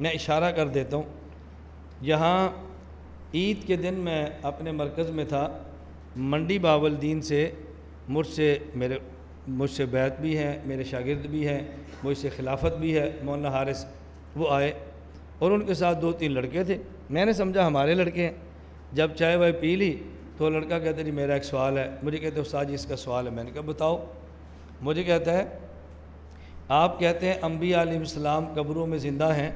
میں اشارہ کر دیتا ہوں، یہاں عید کے دن میں اپنے مرکز میں تھا، منڈی بہاولدین سے مجھ سے بیعت بھی ہیں، میرے شاگرد بھی ہیں، مجھ سے خلافت بھی ہے مولانا حارث، وہ آئے اور ان کے ساتھ 2-3 لڑکے تھے۔ میں نے سمجھا ہمارے لڑکے ہیں۔ جب چائے وائے پی لی تو لڑکا کہتا ہے جی میرا ایک سوال ہے۔ مجھے کہتے ہیں استاد جی اس کا سوال ہے۔ میں نے کہا بتاؤ۔ مجھے کہتا ہے آپ کہتے ہیں انبیاء علیہ السلام قبروں میں زندہ ہیں،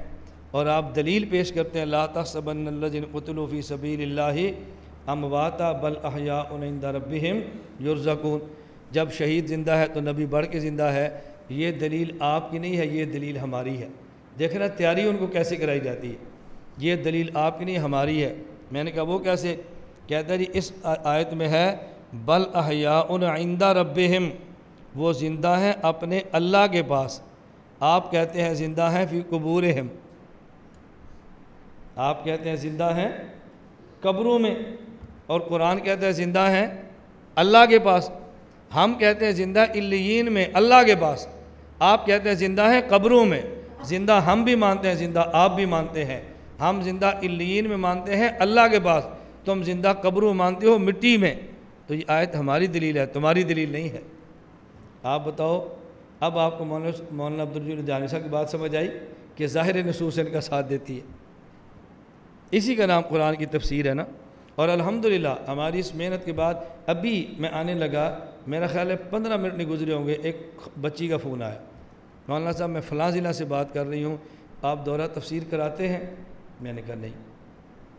اور آپ دلیل پیش کرتے ہیں لا تحسبن الذین قتلوا فی سبیل اللہ امواتا بل احیاء عند ربہم یرزقون۔ جب شہید زندہ ہے تو نبی بڑھ کے زندہ ہے، یہ دلیل آپ کی نہیں ہے، یہ دلیل ہماری ہے۔ دیکھنا تیاری ان کو کیسے کرائی جاتی ہے، یہ دلیل آپ کی نہیں ہماری ہے۔ میں نے کہا وہ کیسے؟ کہتا ہے جی اس آیت میں ہے بل احیاء عند ربہم، وہ زندہ ہیں اپنے اللہ کے پاس۔ آپ کہتے ہیں زندہ ہیں فی قبورہم، آپ کہتے ہیں زندہ ہیں قبروں میں، اور قرآن کہتا ہے زندہ ہیں اللہ کے پاس۔ ہم کہتے ہیں زندہ علیین میں اللہ کے پاس، آپ کہتے ہیں زندہ ہیں قبروں میں۔ زندہ ہم بھی مانتے ہیں، زندہ آپ بھی مانتے ہیں۔ ہم زندہ علیین میں مانتے ہیں اللہ کے پاس، تم زندہ قبروں مانتے ہو مٹی میں۔ تو یہ آیت ہماری دلیل ہے، تمہاری دلیل نہیں ہے۔ آپ بتاؤ، اب آپ کو مولانا عبدالجلیل جانی صاحب کی بات سمجھ آئی کہ ظاہر نصوص ان کا ساتھ دیتی ہے۔ اسی کا نام قرآن کی تفسیر ہے نا۔ اور الحمدللہ ہماری اس محنت کے بعد ابھی میں آنے لگا، میرا خیال ہے 15 منٹ نہیں گزرے ہوں گے، ایک بچی کا فون آیا، مولانا صاحب میں فلاں ضلع سے بات کر رہی ہوں، آپ دورہ تفسیر کراتے ہیں؟ میں نے کہا نہیں،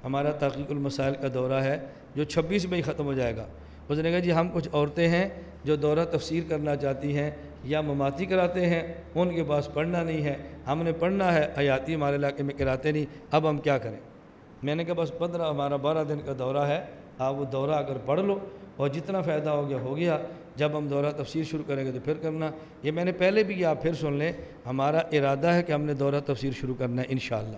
ہمارا تحقیق المسائل کا دورہ ہے جو 26 میں ہی ختم ہو جائے گا۔ اس نے کہا جی ہم کچھ عورتیں ہیں جو دورہ تفسیر کرنا چاہتی ہیں یا مماتی کراتے ہیں، ان کے پاس پڑھنا نہیں ہے، ہم نے پڑھنا ہے، حیاتی ہمارے علاقے میں کراتے نہیں، اب ہم کیا کریں؟ میں نے کہا بس 12 دن کا دورہ ہے، آپ وہ دورہ اگر پڑھ لو اور جتنا فائدہ ہو گیا، جب ہم دورہ تفسیر شروع کریں گے تو پھر کرنا۔ یہ میں نے پہلے بھی کیا، آپ پھر سن لیں، ہمارا ارادہ ہے کہ ہم نے دورہ تفسیر شروع کرنا ہے انشاءاللہ۔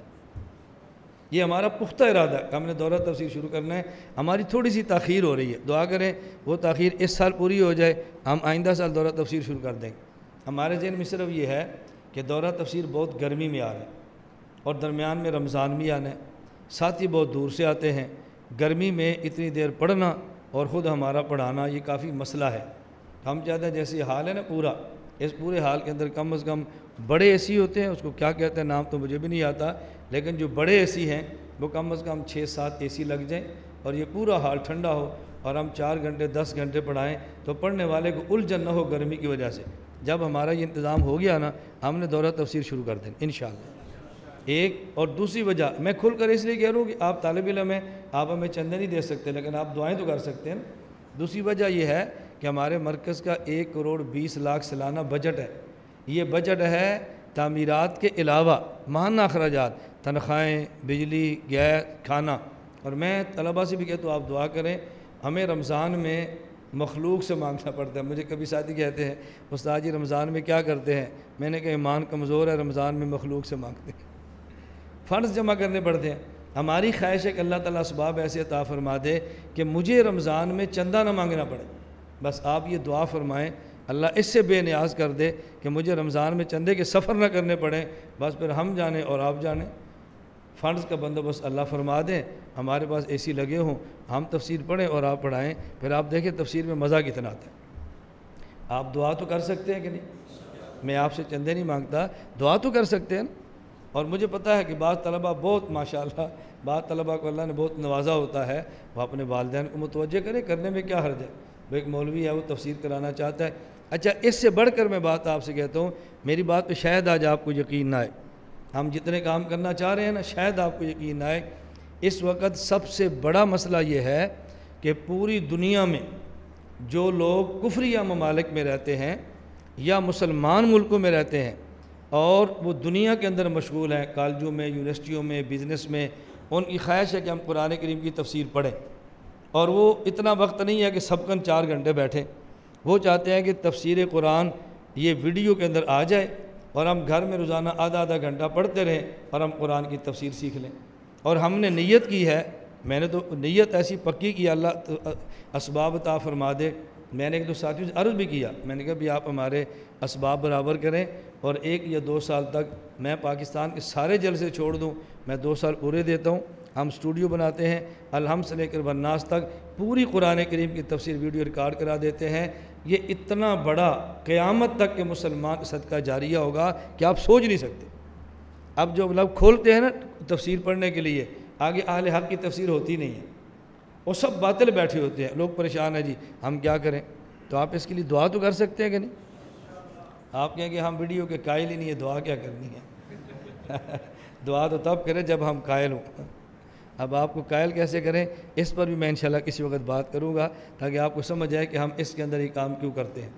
یہ ہمارا پختہ ارادہ ہے کہ ہم نے دورہ تفسیر شروع کرنا ہے۔ ہماری تھوڑی سی تاخیر ہو رہی ہے، دعا کریں وہ تاخیر اس سال پوری ہو جائے، ہم آئندہ سال دورہ تفسیر شروع کر دیں گے۔ ہمارے ذہن میں صرف یہ ہے کہ دورہ تفسیر بہت گرمی میں آ رہا ہے اور درمیان میں رمضان بھی آنا ہے، ساتھی بہت دور سے آتے ہیں، گرمی میں اتنی دیر پڑھنا اور خود ہمارا پڑھانا یہ کافی مسئلہ ہے۔ ہم چاہتے ہیں جیسے حال ہے نا پورا، اس پورے حال کے اندر کم از کم بڑے اے سی ہوتے ہیں، اس کو کیا کہتے ہیں نام تو مجھے بھی نہیں آتا، لیکن جو بڑے اے سی ہیں وہ کم از کم 6-7 اے سی لگ جائیں اور یہ پورا حال ٹھنڈا ہو، اور ہم 4 گھنٹے 10 گھنٹے پڑھائیں تو پڑھنے والے کو الجھن نہ ہو گرمی کی وجہ سے۔ جب ہمارا یہ انتظام ہو گیا نا، ہم نے دورہ تفسیر شروع کر دیں انشاءاللہ۔ ایک اور دوسری وجہ میں کھل کر اس لیے کہہ رہا ہوں کہ آپ طالب علم ہیں، آپ ہمیں چندے نہیں دے سکتے، لیکن آپ دعائیں تو کر سکتے ہیں نا۔ دوسری وجہ یہ ہے کہ ہمارے مرکز کا 1,20,00,000 سالانہ بجٹ ہے۔ یہ بجٹ ہے تعمیرات کے علاوہ ماہانہ اخراجات، تنخواہیں، بجلی، گیس، کھانا۔ اور میں طلباء سے بھی کہتا ہوں آپ دعا کریں، ہمیں رمضان میں مخلوق سے مانگنا پڑتا ہے۔ مجھے کبھی ساتھی کہتے ہیں استاد جی رمضان میں کیا کرتے ہیں؟ میں نے کہا ایمان کمزور ہے، رمضان میں مخلوق سے مانگتے ہیں، فنڈز جمع کرنے پڑتے ہیں۔ ہماری خواہش ہے کہ اللہ تعالیٰ اسباب ایسے عطا فرما دے کہ مجھے رمضان میں چندہ نہ مانگنا پڑے۔ بس آپ یہ دعا فرمائیں اللہ اس سے بے نیاز کر دے کہ مجھے رمضان میں چندے کے سفر نہ کرنے پڑیں، بس پھر ہم جانیں اور آپ جانیں۔ فنڈز کا بندوبست اللہ فرما دیں، ہمارے پاس اے سی لگے ہوں، ہم تفسیر پڑھیں اور آپ پڑھائیں، پھر آپ دیکھیں تفسیر میں مزہ کتنا آتا ہے۔ آپ دعا تو کر سکتے ہیں کہ نہیں؟ میں آپ سے چندے نہیں مانگتا، دعا تو کر سکتے ہیں نا۔ اور مجھے پتہ ہے کہ بعض طلبہ بہت ماشاءاللہ، بعض طلبہ کو اللہ نے بہت نوازا ہوتا ہے، وہ اپنے والدین کو متوجہ کرے، کرنے میں کیا حرج ہے؟ وہ ایک مولوی ہے، وہ تفسیر کرانا چاہتا ہے۔ اچھا اس سے بڑھ کر میں بات آپ سے کہتا ہوں، میری بات پہ شاید آج آپ کو یقین نہ آئے، ہم جتنے کام کرنا چاہ رہے ہیں نا شاید آپ کو یقین نہ آئے۔ اس وقت سب سے بڑا مسئلہ یہ ہے کہ پوری دنیا میں جو لوگ کفریہ ممالک میں رہتے ہیں یا مسلمان ملکوں میں رہتے ہیں اور وہ دنیا کے اندر مشغول ہیں، کالجوں میں، یونیورسٹیوں میں، بزنس میں، ان کی خواہش ہے کہ ہم قرآن کریم کی تفسیر پڑھیں، اور وہ اتنا وقت نہیں ہے کہ سبقاً 4 گھنٹے بیٹھیں۔ وہ چاہتے ہیں کہ تفسیر قرآن یہ ویڈیو کے اندر آ جائے اور ہم گھر میں روزانہ آدھا گھنٹہ پڑھتے رہیں اور ہم قرآن کی تفسیر سیکھ لیں۔ اور ہم نے نیت کی ہے، میں نے تو نیت ایسی پکی کی اللہ اسباب عطا فرما دے۔ میں نے ایک دو ساتھیوں سے عرض بھی کیا، میں نے کہا بھی آپ ہمارے اسباب برابر کریں اور 1 یا 2 سال تک میں پاکستان کے سارے جلسے چھوڑ دوں، میں 2 سال پورے دیتا ہوں، ہم اسٹوڈیو بناتے ہیں، الحمد سے لے کر والناس تک پوری قرآن کریم کی تفسیر ویڈیو ریکارڈ کرا دیتے ہیں۔ یہ اتنا بڑا قیامت تک کے مسلمان کا صدقہ جاریہ ہوگا کہ آپ سوچ نہیں سکتے۔ اب جو لوگ کھولتے ہیں نا تفسیر پڑھنے کے لیے، آگے اہل حق کی تفسیر ہوتی نہیں ہے، وہ سب باطل بیٹھے ہوتے ہیں، لوگ پریشان ہیں جی ہم کیا کریں؟ تو آپ اس کے لیے دعا تو کر سکتے ہیں کہ نہیں؟ آپ کہیں کہ ہم ویڈیو کے قائل ہی نہیں ہے، دعا کیا کرنی ہے؟ دعا تو تب کریں جب ہم قائل ہوں۔ اب آپ کو قائل کیسے کریں، اس پر بھی میں انشاءاللہ کسی وقت بات کروں گا، تاکہ آپ کو سمجھ آئے کہ ہم اس کے اندر یہ کام کیوں کرتے ہیں۔